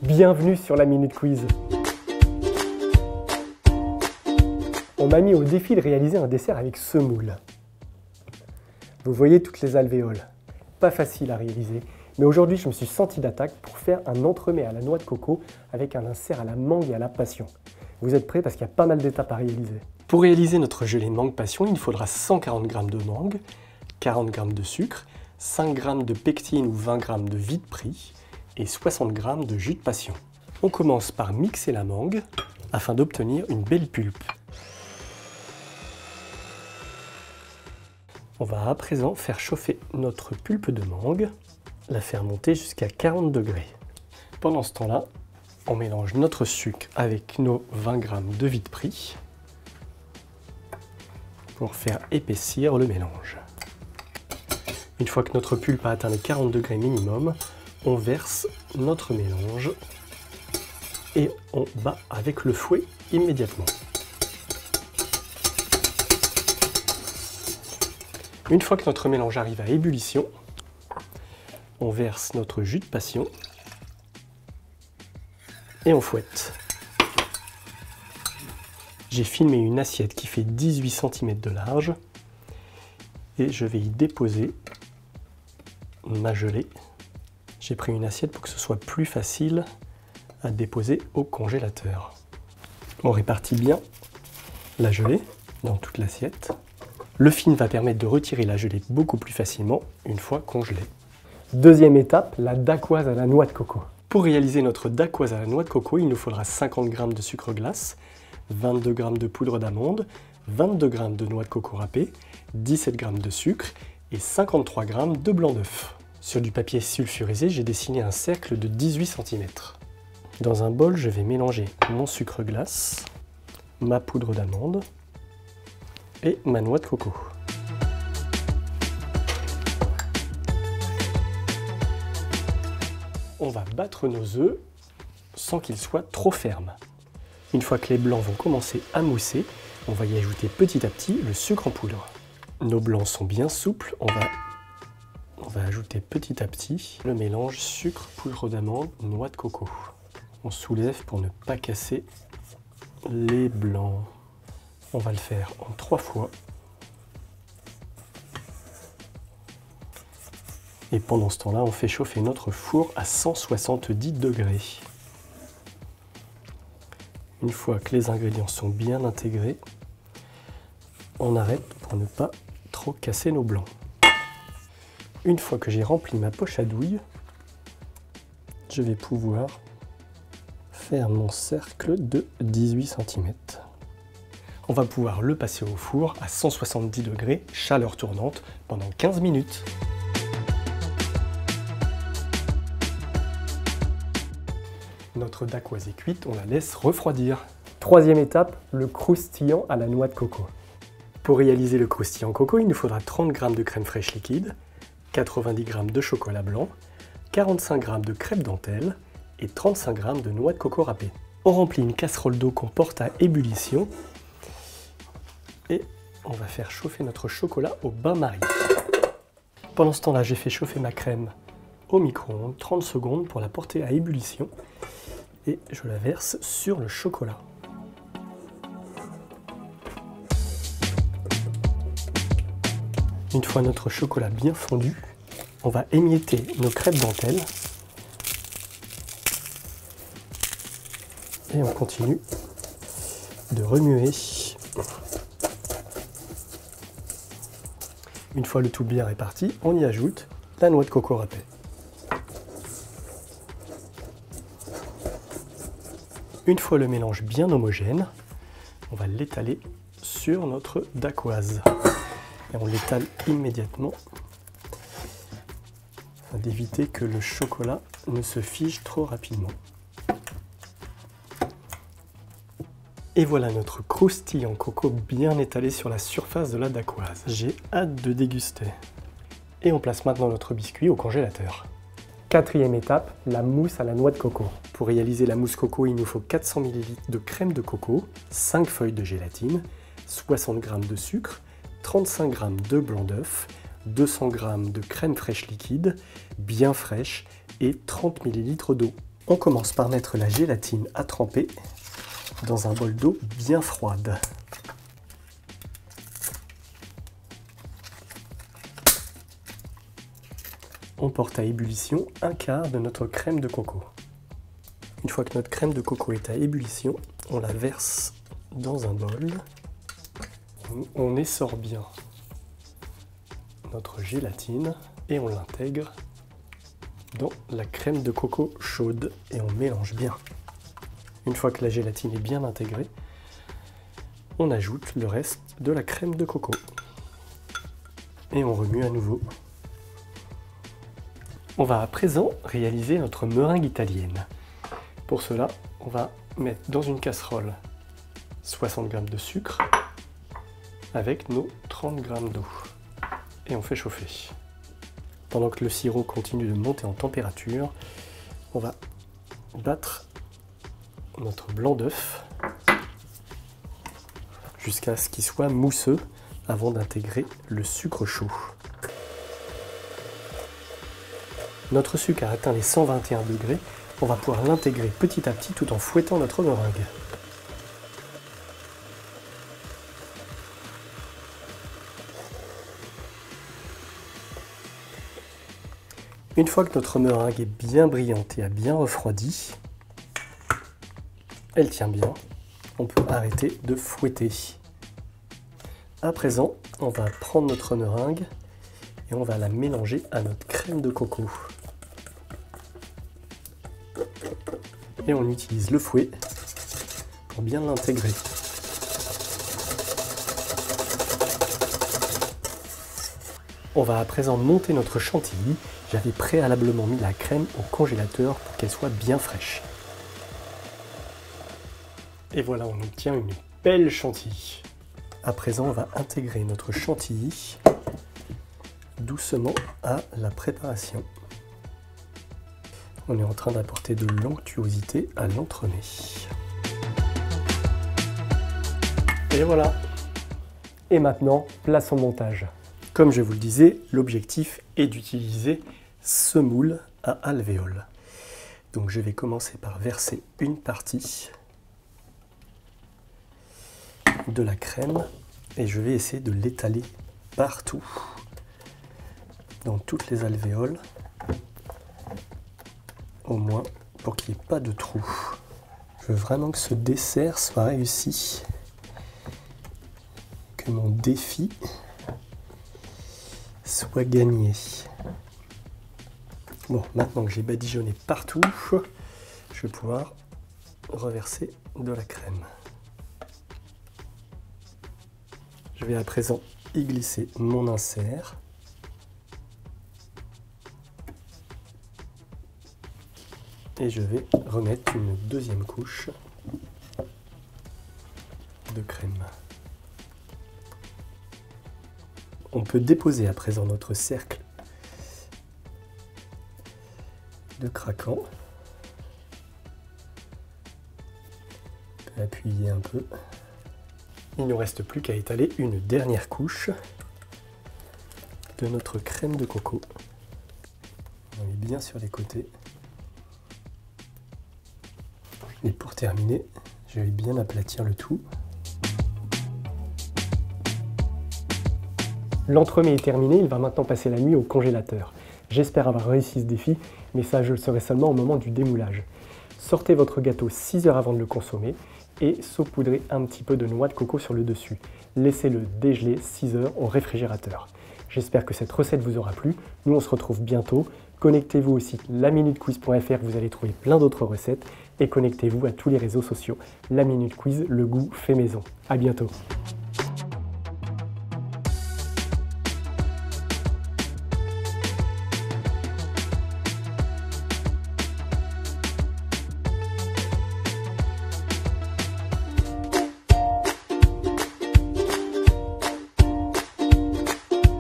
Bienvenue sur la Minute Quiz. On m'a mis au défi de réaliser un dessert avec semoule. Vous voyez toutes les alvéoles. Pas facile à réaliser, mais aujourd'hui je me suis senti d'attaque pour faire un entremets à la noix de coco avec un insert à la mangue et à la passion. Vous êtes prêts parce qu'il y a pas mal d'étapes à réaliser. Pour réaliser notre gelée mangue passion, il nous faudra 140 g de mangue, 40 g de sucre, 5 g de pectine ou 20 g de vide pris et 60 g de jus de passion. On commence par mixer la mangue afin d'obtenir une belle pulpe. On va à présent faire chauffer notre pulpe de mangue, la faire monter jusqu'à 40 degrés. Pendant ce temps-là, on mélange notre sucre avec nos 20 g de vide pris pour faire épaissir le mélange. Une fois que notre pulpe a atteint les 40 degrés minimum, on verse notre mélange et on bat avec le fouet immédiatement. Une fois que notre mélange arrive à ébullition, on verse notre jus de passion et on fouette. J'ai filmé une assiette qui fait 18 cm de large et je vais y déposer ma gelée. J'ai pris une assiette pour que ce soit plus facile à déposer au congélateur. On répartit bien la gelée dans toute l'assiette. Le film va permettre de retirer la gelée beaucoup plus facilement une fois congelée. Deuxième étape, la dacquoise à la noix de coco. Pour réaliser notre dacquoise à la noix de coco, il nous faudra 50 g de sucre glace, 22 g de poudre d'amande, 22 g de noix de coco râpée, 17 g de sucre et 53 g de blanc d'œuf. Sur du papier sulfurisé, j'ai dessiné un cercle de 18 cm. Dans un bol, je vais mélanger mon sucre glace, ma poudre d'amande et ma noix de coco. On va battre nos œufs sans qu'ils soient trop fermes. Une fois que les blancs vont commencer à mousser, on va y ajouter petit à petit le sucre en poudre. Nos blancs sont bien souples, on va ajouter petit à petit le mélange sucre, poudre d'amande, noix de coco. On soulève pour ne pas casser les blancs. On va le faire en 3 fois. Et pendant ce temps-là, on fait chauffer notre four à 170 degrés. Une fois que les ingrédients sont bien intégrés, on arrête pour ne pas trop casser nos blancs. Une fois que j'ai rempli ma poche à douille, je vais pouvoir faire mon cercle de 18 cm. On va pouvoir le passer au four à 170 degrés, chaleur tournante, pendant 15 minutes. Notre dacquoise est cuite, on la laisse refroidir. Troisième étape, le croustillant à la noix de coco. Pour réaliser le croustillant coco, il nous faudra 30 g de crème fraîche liquide, 90 g de chocolat blanc, 45 g de crêpe dentelle et 35 g de noix de coco râpée. On remplit une casserole d'eau qu'on porte à ébullition et on va faire chauffer notre chocolat au bain-marie. Pendant ce temps-là, j'ai fait chauffer ma crème au micro-ondes 30 secondes pour la porter à ébullition et je la verse sur le chocolat. Une fois notre chocolat bien fondu, on va émietter nos crêpes dentelles et on continue de remuer. Une fois le tout bien réparti, on y ajoute la noix de coco râpée. Une fois le mélange bien homogène, on va l'étaler sur notre dacquoise. Et on l'étale immédiatement afin d'éviter que le chocolat ne se fige trop rapidement. Et voilà notre croustillant coco bien étalé sur la surface de la dacquoise. J'ai hâte de déguster. Et on place maintenant notre biscuit au congélateur. Quatrième étape, la mousse à la noix de coco. Pour réaliser la mousse coco, il nous faut 400 ml de crème de coco, 5 feuilles de gélatine, 60 g de sucre, 35 g de blanc d'œuf, 200 g de crème fraîche liquide, bien fraîche, et 30 ml d'eau. On commence par mettre la gélatine à tremper dans un bol d'eau bien froide. On porte à ébullition un quart de notre crème de coco. Une fois que notre crème de coco est à ébullition, on la verse dans un bol. On essore bien notre gélatine et on l'intègre dans la crème de coco chaude et on mélange bien. Une fois que la gélatine est bien intégrée, on ajoute le reste de la crème de coco et on remue à nouveau. On va à présent réaliser notre meringue italienne. Pour cela, on va mettre dans une casserole 60 g de sucre avec nos 30 g d'eau et on fait chauffer. Pendant que le sirop continue de monter en température, on va battre notre blanc d'œuf jusqu'à ce qu'il soit mousseux avant d'intégrer le sucre chaud. Notre sucre a atteint les 121 degrés, on va pouvoir l'intégrer petit à petit tout en fouettant notre meringue. Une fois que notre meringue est bien brillante et a bien refroidi, elle tient bien, on peut arrêter de fouetter. À présent, on va prendre notre meringue et on va la mélanger à notre crème de coco. Et on utilise le fouet pour bien l'intégrer. On va à présent monter notre chantilly. J'avais préalablement mis la crème au congélateur pour qu'elle soit bien fraîche. Et voilà, on obtient une belle chantilly. À présent, on va intégrer notre chantilly doucement à la préparation. On est en train d'apporter de l'onctuosité à l'entremets. Et voilà. Et maintenant, place au montage. Comme je vous le disais, l'objectif est d'utiliser ce moule à alvéole. Donc je vais commencer par verser une partie de la crème et je vais essayer de l'étaler partout, dans toutes les alvéoles, au moins pour qu'il n'y ait pas de trou. Je veux vraiment que ce dessert soit réussi, que mon défi soit gagné. Bon, maintenant que j'ai badigeonné partout, je vais pouvoir reverser de la crème. Je vais à présent y glisser mon insert. Et je vais remettre une deuxième couche de crème. On peut déposer à présent notre cercle de craquant. On peut appuyer un peu. Il ne nous reste plus qu'à étaler une dernière couche de notre crème de coco. On met bien sur les côtés. Et pour terminer, je vais bien aplatir le tout. L'entremets est terminé, il va maintenant passer la nuit au congélateur. J'espère avoir réussi ce défi, mais ça je le saurai seulement au moment du démoulage. Sortez votre gâteau 6 heures avant de le consommer et saupoudrez un petit peu de noix de coco sur le dessus. Laissez-le dégeler 6 heures au réfrigérateur. J'espère que cette recette vous aura plu. Nous on se retrouve bientôt. Connectez-vous au site laminutequiz.fr, vous allez trouver plein d'autres recettes. Et connectez-vous à tous les réseaux sociaux. La Minute Quiz, le goût fait maison. À bientôt.